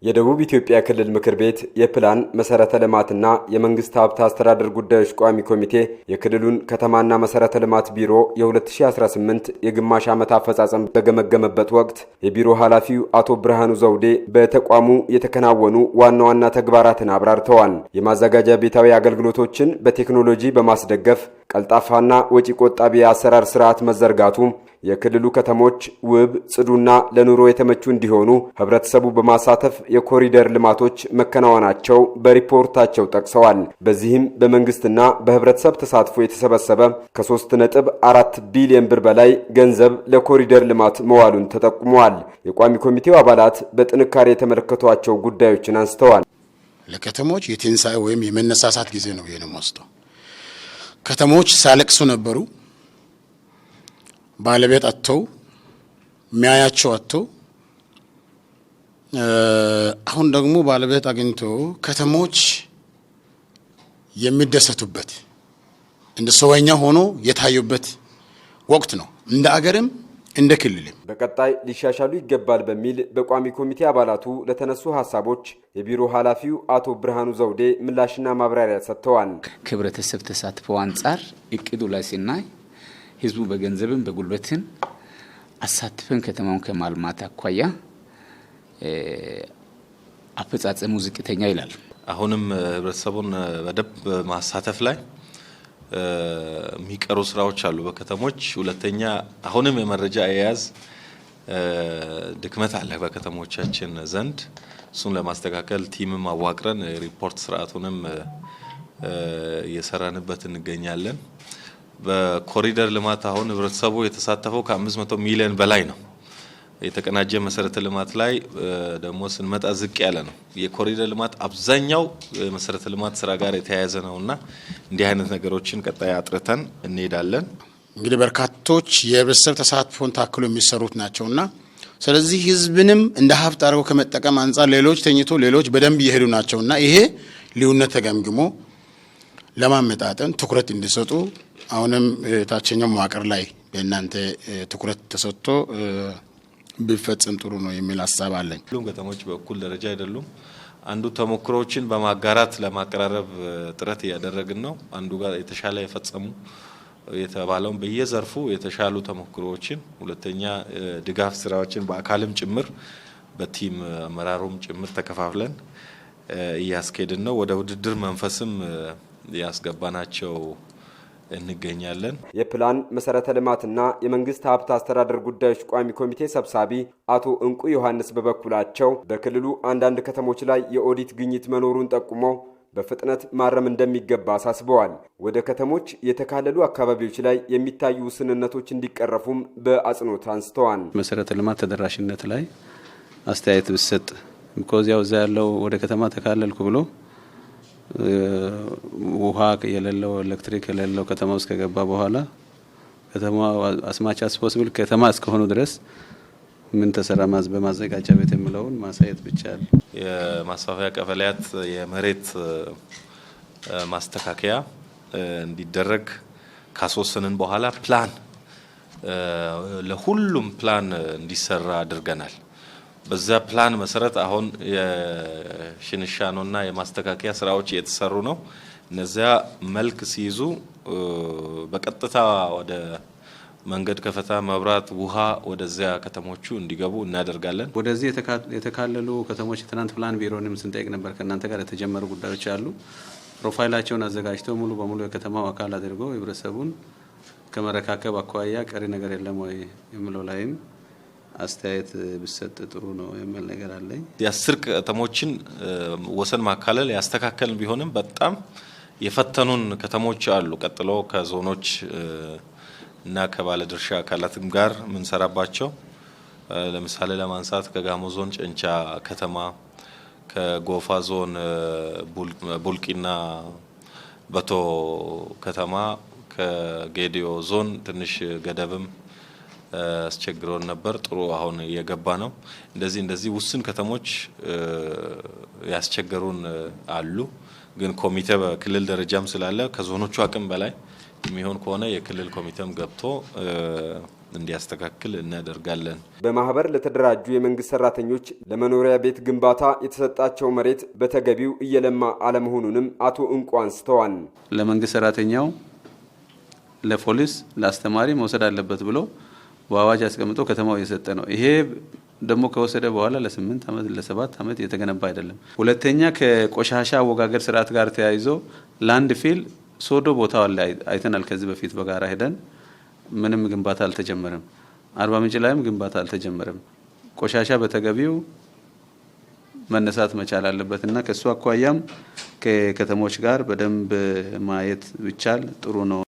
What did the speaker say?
የደቡብ ኢትዮጵያ ክልል ምክር ቤት የፕላን መሰረተ ልማትና የመንግስት ሀብት አስተዳደር ጉዳዮች ቋሚ ኮሚቴ የክልሉን ከተማና መሰረተ ልማት ቢሮ የ2018 የግማሽ ዓመት አፈጻጸም በገመገመበት ወቅት የቢሮ ኃላፊው አቶ ብርሃኑ ዘውዴ በተቋሙ የተከናወኑ ዋና ዋና ተግባራትን አብራርተዋል። የማዘጋጃ ቤታዊ አገልግሎቶችን በቴክኖሎጂ በማስደገፍ ቀልጣፋና ወጪ ቆጣቢ የአሰራር ስርዓት መዘርጋቱ የክልሉ ከተሞች ውብ፣ ጽዱና ለኑሮ የተመቹ እንዲሆኑ ህብረተሰቡ በማሳተፍ የኮሪደር ልማቶች መከናወናቸው በሪፖርታቸው ጠቅሰዋል። በዚህም በመንግስትና በህብረተሰብ ተሳትፎ የተሰበሰበ ከ3.4 ቢሊዮን ብር በላይ ገንዘብ ለኮሪደር ልማት መዋሉን ተጠቁመዋል። የቋሚ ኮሚቴው አባላት በጥንካሬ የተመለከቷቸው ጉዳዮችን አንስተዋል። ለከተሞች የትንሳኤ ወይም የመነሳሳት ጊዜ ነው የምወስደው። ከተሞች ሳለቅሱ ነበሩ። ባለቤት አጥተው ሚያያቸው አጥተው አሁን ደግሞ ባለቤት አግኝቶ ከተሞች የሚደሰቱበት እንደ ሰውኛ ሆኖ የታዩበት ወቅት ነው፣ እንደ አገርም እንደ ክልልም። በቀጣይ ሊሻሻሉ ይገባል በሚል በቋሚ ኮሚቴ አባላቱ ለተነሱ ሀሳቦች የቢሮ ኃላፊው አቶ ብርሃኑ ዘውዴ ምላሽና ማብራሪያ ሰጥተዋል። ከህብረተሰብ ተሳትፎ አንጻር እቅዱ ላይ ሲናይ ህዝቡ በገንዘብም በጉልበትም አሳትፈን ከተማውን ከማልማት አኳያ አፈጻጸሙ ዝቅተኛ ይላል። አሁንም ህብረተሰቡን በደንብ ማሳተፍ ላይ የሚቀሩ ስራዎች አሉ በከተሞች። ሁለተኛ አሁንም የመረጃ አያያዝ ድክመት አለ በከተሞቻችን ዘንድ። እሱን ለማስተካከል ቲምም አዋቅረን ሪፖርት ስርዓቱንም እየሰራንበት እንገኛለን። በኮሪደር ልማት አሁን ህብረተሰቡ የተሳተፈው ከ500 ሚሊዮን በላይ ነው። የተቀናጀ መሰረተ ልማት ላይ ደግሞ ስንመጣ ዝቅ ያለ ነው። የኮሪደር ልማት አብዛኛው መሰረተ ልማት ስራ ጋር የተያያዘ ነውና እንዲህ አይነት ነገሮችን ቀጣይ አጥርተን እንሄዳለን። እንግዲህ በርካቶች የህብረተሰብ ተሳትፎን ታክሎ የሚሰሩት ናቸውና ስለዚህ ህዝብንም እንደ ሀብት አድርገው ከመጠቀም አንጻር ሌሎች ተኝቶ ሌሎች በደንብ እየሄዱ ናቸውና ይሄ ልዩነት ተገምግሞ ለማመጣጠን ትኩረት እንዲሰጡ አሁንም ታችኛው መዋቅር ላይ በእናንተ ትኩረት ተሰጥቶ ቢፈጽም ጥሩ ነው የሚል ሐሳብ አለኝ። ሁሉም ከተሞች በእኩል ደረጃ አይደሉም። አንዱ ተሞክሮዎችን በማጋራት ለማቀራረብ ጥረት እያደረግን ነው። አንዱ ጋር የተሻለ የፈጸሙ የተባለውን በየዘርፉ የተሻሉ ተሞክሮዎችን፣ ሁለተኛ ድጋፍ ስራዎችን በአካልም ጭምር በቲም አመራሩም ጭምር ተከፋፍለን እያስኬድን ነው። ወደ ውድድር መንፈስም ያስገባናቸው እንገኛለን። የፕላን መሰረተ ልማትና የመንግስት ሀብት አስተዳደር ጉዳዮች ቋሚ ኮሚቴ ሰብሳቢ አቶ እንቁ ዮሐንስ በበኩላቸው በክልሉ አንዳንድ ከተሞች ላይ የኦዲት ግኝት መኖሩን ጠቁመው በፍጥነት ማረም እንደሚገባ አሳስበዋል። ወደ ከተሞች የተካለሉ አካባቢዎች ላይ የሚታዩ ውስንነቶች እንዲቀረፉም በአጽንኦት አንስተዋል። መሰረተ ልማት ተደራሽነት ላይ አስተያየት ብሰጥ ኮዚያው እዛ ያለው ወደ ከተማ ተካለልኩ ብሎ ውሃ የሌለው ኤሌክትሪክ የሌለው ከተማ ውስጥ ከገባ በኋላ ከተማ አስማች አስፖስብል ከተማ እስከሆኑ ድረስ ምን ተሰራ በማዘጋጃ ቤት የሚለውን ማሳየት ብቻል። የማስፋፊያ ቀበሌያት የመሬት ማስተካከያ እንዲደረግ ካስወሰንን በኋላ ፕላን ለሁሉም ፕላን እንዲሰራ አድርገናል። በዛ ፕላን መሰረት አሁን የሽንሻኖና የማስተካከያ ስራዎች እየተሰሩ ነው። እነዚያ መልክ ሲይዙ በቀጥታ ወደ መንገድ ከፈታ፣ መብራት፣ ውሃ ወደዚያ ከተሞቹ እንዲገቡ እናደርጋለን። ወደዚህ የተካለሉ ከተሞች ትናንት ፕላን ቢሮንም ስንጠይቅ ነበር። ከእናንተ ጋር የተጀመሩ ጉዳዮች አሉ። ፕሮፋይላቸውን አዘጋጅተው ሙሉ በሙሉ የከተማው አካል አድርገው ህብረተሰቡን ከመረካከብ አኳያ ቀሪ ነገር የለም ወይ የሚለው ላይም አስተያየት ብሰጥ ጥሩ ነው የሚል ነገር አለኝ። የ10 ከተሞችን ወሰን ማካለል ያስተካከልን ቢሆንም በጣም የፈተኑን ከተሞች አሉ። ቀጥሎ ከዞኖች እና ከባለድርሻ አካላትም ጋር ምን ሰራባቸው ለምሳሌ ለማንሳት ከጋሞ ዞን ጨንቻ ከተማ፣ ከጎፋ ዞን ቡልቂና በቶ ከተማ፣ ከጌዲዮ ዞን ትንሽ ገደብም አስቸግሮን ነበር። ጥሩ አሁን እየገባ ነው። እንደዚህ ውስን ከተሞች ያስቸገሩን አሉ። ግን ኮሚቴ በክልል ደረጃም ስላለ ከዞኖቹ አቅም በላይ የሚሆን ከሆነ የክልል ኮሚቴም ገብቶ እንዲያስተካክል እናደርጋለን። በማህበር ለተደራጁ የመንግስት ሰራተኞች ለመኖሪያ ቤት ግንባታ የተሰጣቸው መሬት በተገቢው እየለማ አለመሆኑንም አቶ እንቁ አንስተዋል። ለመንግስት ሰራተኛው፣ ለፖሊስ፣ ለአስተማሪ መውሰድ አለበት ብሎ በአዋጅ አስቀምጦ ከተማው እየሰጠ ነው። ይሄ ደግሞ ከወሰደ በኋላ ለ8 ዓመት ለ7 ዓመት የተገነባ አይደለም። ሁለተኛ ከቆሻሻ አወጋገድ ስርዓት ጋር ተያይዞ ላንድ ፊል ሶዶ ቦታው ላይ አይተናል። ከዚህ በፊት በጋራ ሄደን ምንም ግንባታ አልተጀመረም። አርባ ምንጭ ላይም ግንባታ አልተጀመረም። ቆሻሻ በተገቢው መነሳት መቻል አለበትና ከሱ አኳያም ከከተሞች ጋር በደንብ ማየት ብቻል ጥሩ ነው።